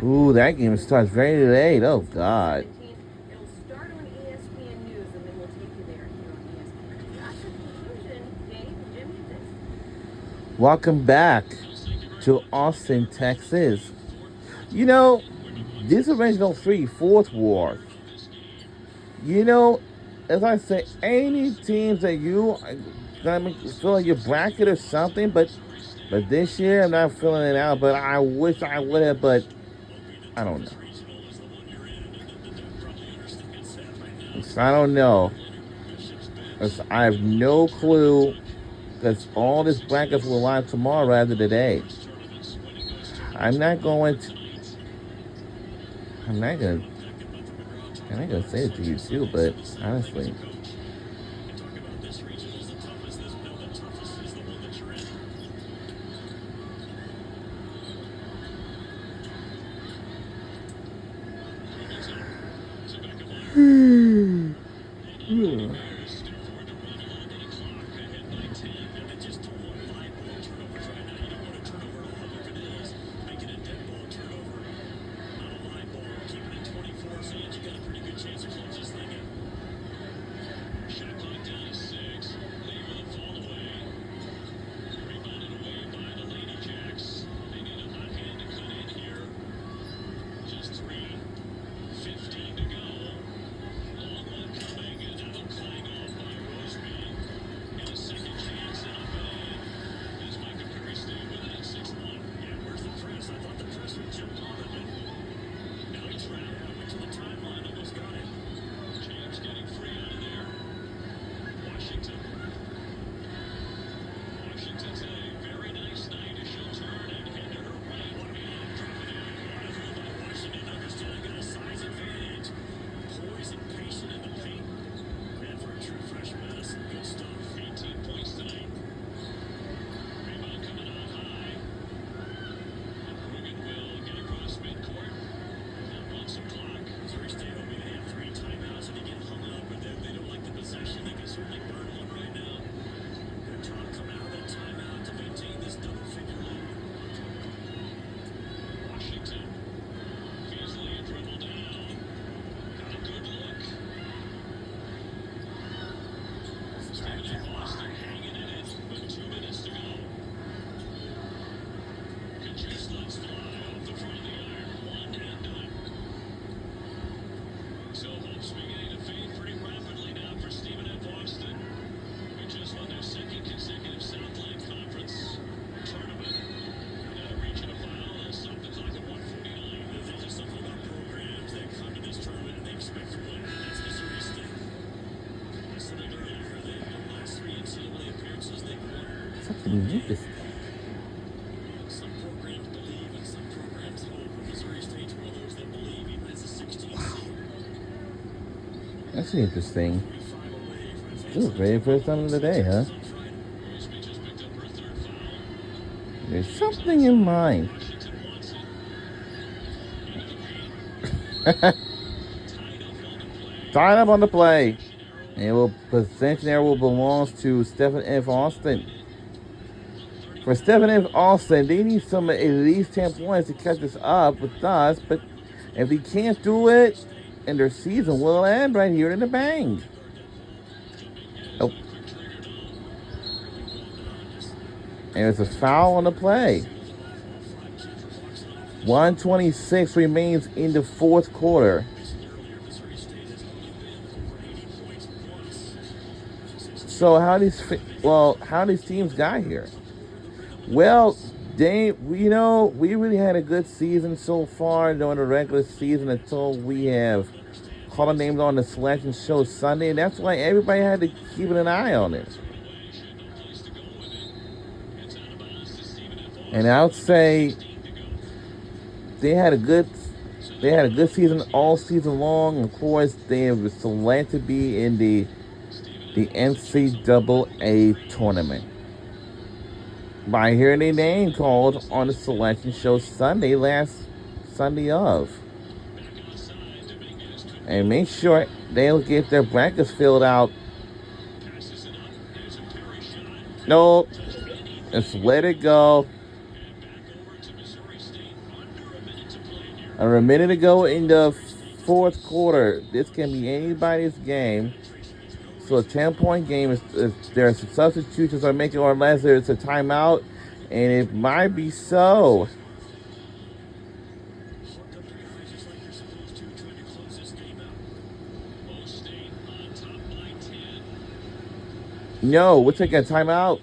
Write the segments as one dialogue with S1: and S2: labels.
S1: Ooh, that game starts very late. Oh, God.
S2: It'll start on ESPN News, and then we'll take you there here on ESPN. That's the conclusion, Dave and Jimmy.
S1: Welcome back to Austin, Texas. You know, this original three, fourth war. You know, as I say, any teams that you gonna feel like your bracket or something, but this year I'm not feeling it out. But I wish I would have, but I don't know. I don't know. I have no clue because all this brackets will live tomorrow rather than today. I'm not going to. I'm not gonna. I'm not gonna say it to you too, but honestly, something interesting. That's interesting. This is the very first time of the day, huh? There's something in mind. Tied up on the play. And it will possession there will belongs to Stephen F. Austin. For Stephen F. Austin, they need some at least 10 points to catch us up with us, but if they can't do it, and their season will end right here in the bang. Oh. And it's a foul on the play. 126 remains in the fourth quarter. So how these teams got here? Well, we really had a good season so far during the regular season until we have call names on the selection show Sunday, and that's why everybody had to keep an eye on it. And I would say they had a good season all season long. Of course, they were selected to be in the NCAA tournament by hearing their name called on the selection show last Sunday of. And make sure they'll get their brackets filled out. Nope. Just let it go. A minute ago in the fourth quarter, this can be anybody's game. So a 10-point game is there's substitutions are making, or unless there's a timeout, and it might be so. No, we're taking a timeout.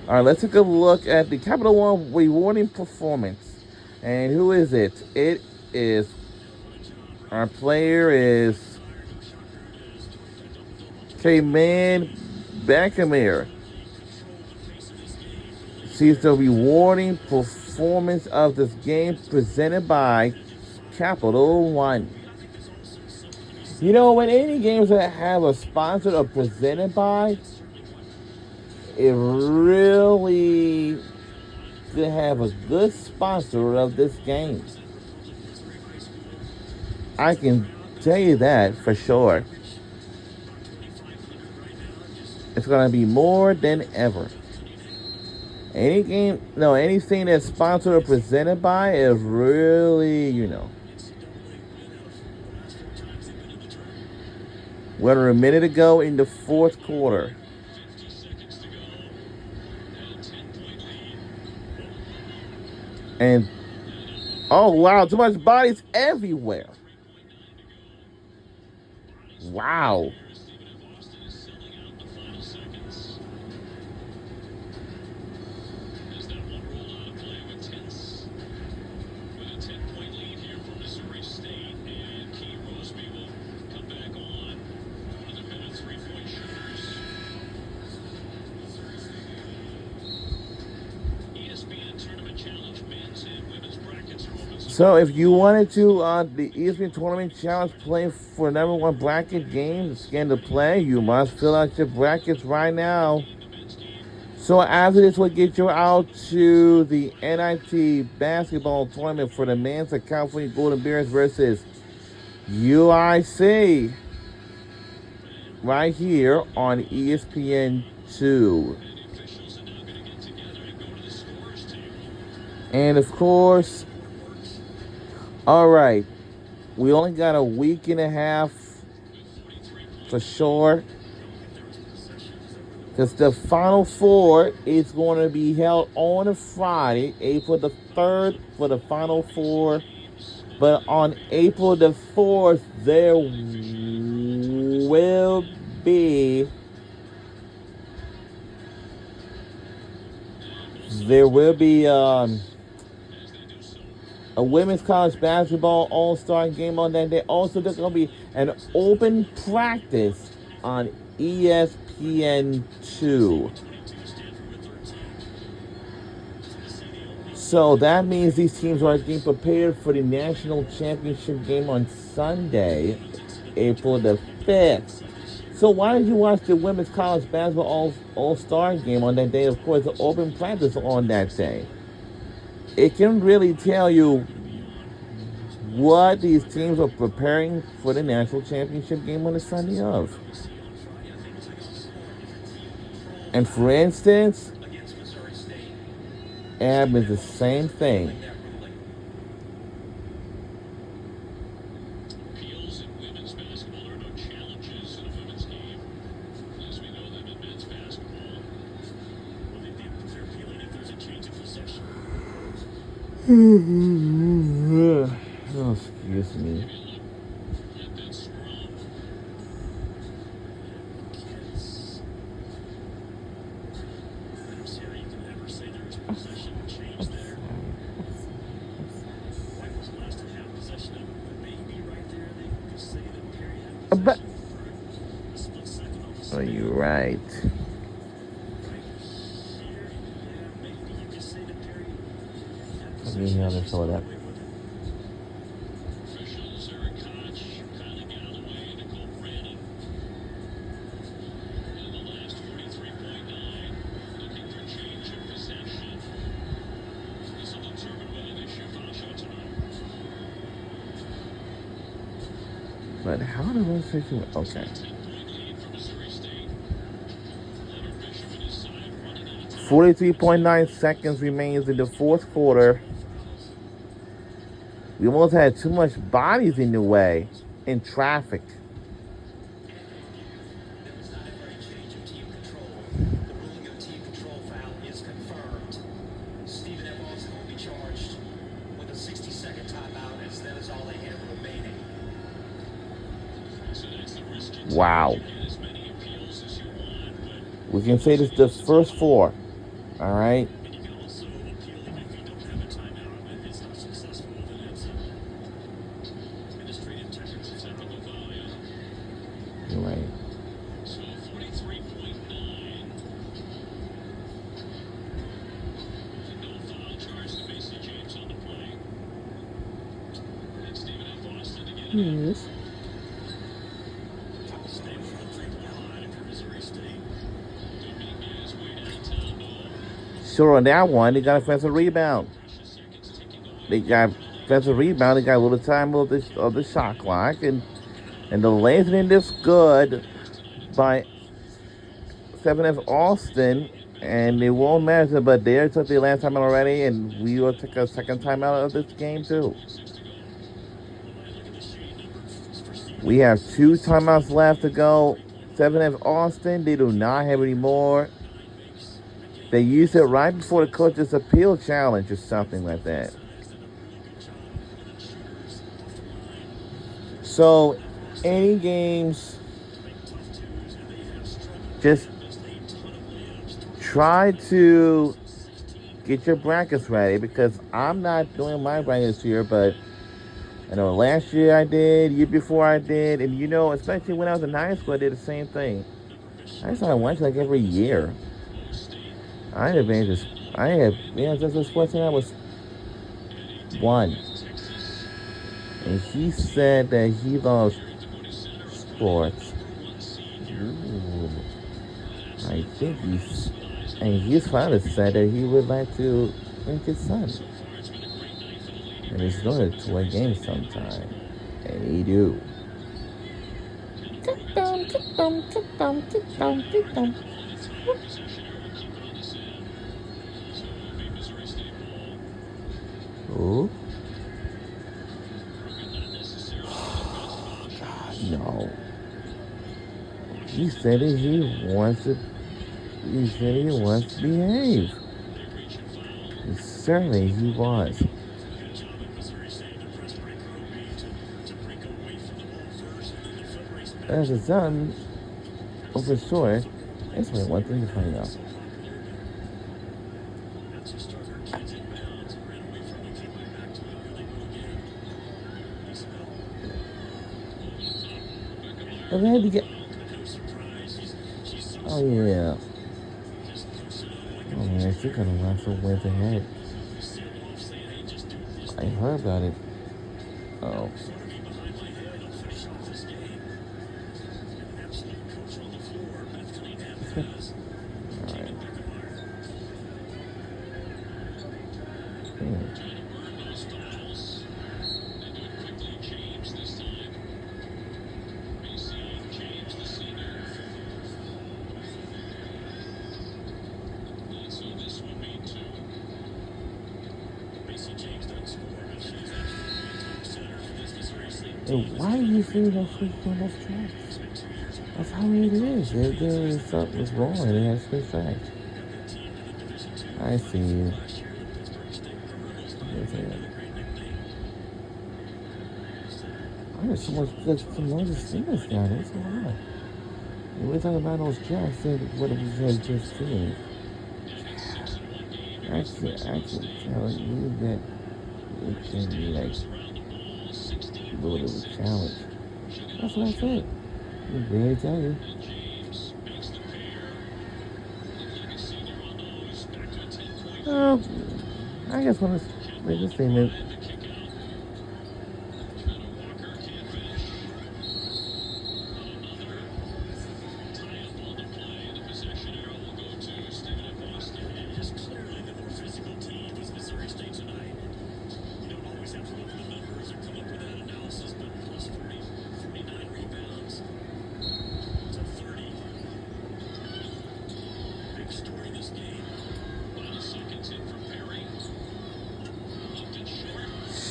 S1: All right, let's take a look at the Capital One rewarding performance. And who is it? It is our player is K-Man Beckamere. She's the rewarding performance of this game presented by Capital One. You know, when any games that have a sponsor or presented by, it really to have a good sponsor of this game. I can tell you that for sure. It's gonna be more than ever. Any game, no, anything that's sponsored or presented by is really, We're a minute ago in the fourth quarter. And, oh wow, too much bodies everywhere. Wow. So if you wanted to, the ESPN Tournament Challenge play for number one bracket game, scan to play, you must fill out your brackets right now. So after this, we'll get you out to the NIT basketball tournament for the men's of California Golden Bears versus UIC right here on ESPN2. And of course, all right, we only got a week and a half for sure. Because the Final Four is going to be held on a Friday, April the 3rd for the Final Four. But on April the 4th, there will be a women's college basketball all-star game on that day. Also, there's going to be an open practice on ESPN2. So that means these teams are getting prepared for the national championship game on Sunday, April the 5th. So why did you watch the women's college basketball all-star game on that day? Of course, the open practice on that day. It can really tell you what these teams are preparing for the national championship game on the Sunday of. And for instance, Ab is the same thing. Oh, excuse me. But are you right? Let me hear this all that. But how do I say to it? Okay. 43.9 seconds remains in the fourth quarter. We almost had too much bodies in the way in traffic.
S3: There was not a great change of team control. The ruling of team control foul is confirmed. Stephen F. Austin will be charged with a 60-second timeout, as that is all they have remaining.
S1: Wow. We can say this is the first 4. All right.
S3: And you can also appeal if you don't have a timeout. If it's not successful, then it's administrative technical foul.
S1: You're right.
S3: So 43.9. No foul charge to Macy James on the play. And Stephen F. Austin again.
S1: Yes.
S3: Stay from the three-point line if you're Missouri State. Making his way downtown.
S1: Sure, on that one, they got a offensive rebound. They got offensive rebound. They got a little time of the shot clock, and the lengthening this good by Stephen F. Austin, and it won't matter. But they took the last timeout already, and we will take a second timeout of this game too. We have 2 timeouts left to go. Stephen F. Austin, they do not have any more. They used it right before the coach's appeal challenge or something like that. So, any games, just try to get your brackets ready, because I'm not doing my brackets here, but I know last year I did, year before I did, and you know, especially when I was in high school, I did the same thing. I started watching like every year. I had advantages. I had, just a sports team I was 1. And he said that he loves sports. Ooh. I think his father said that he would like to make his son. And he's going to play games sometime. And he do. Ooh. God, no. He said that he wants to behave. And certainly he was. As a son, for sure, that's only one thing to find out. And they had to get. Oh yeah. Oh man, she could have lost some wins ahead. I heard about it. Oh. Alright. And why do you think those switch on those tracks? That's how it is. There is something's wrong and it has switch tracks. I see you. I got so much singers down there. It's a lot. And we're talking about those tracks, what we had just seen. I can tell you that it can be like a little bit of a challenge. That's what I said. I'm ready to tell you. I guess when it's make a statement.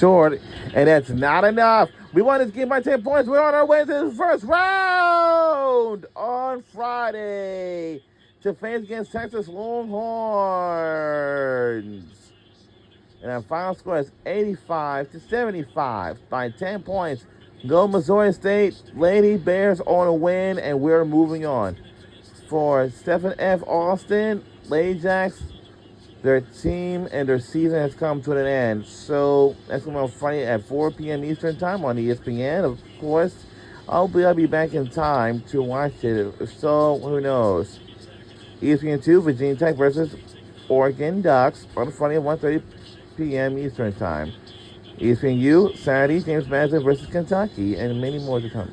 S1: short, and that's not enough. We won this game by 10 points. We're on our way to the first round on Friday to face against Texas Longhorns. And our final score is 85-75 by 10 points. Go Missouri State. Lady Bears on a win, and we're moving on. For Stephen F. Austin, Lady Jacks, their team and their season has come to an end. So that's going to be on Friday at 4 p.m. Eastern Time on ESPN. Of course, I'll be back in time to watch it. So who knows? ESPN2, Virginia Tech versus Oregon Ducks on Friday at 1:30 p.m. Eastern Time. ESPNU, Saturday, James Madison versus Kentucky, and many more to come.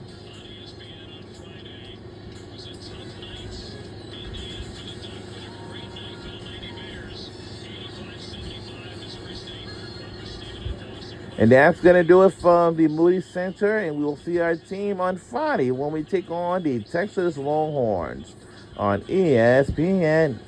S1: And that's going to do it from the Moody Center, and we will see our team on Friday when we take on the Texas Longhorns on ESPN.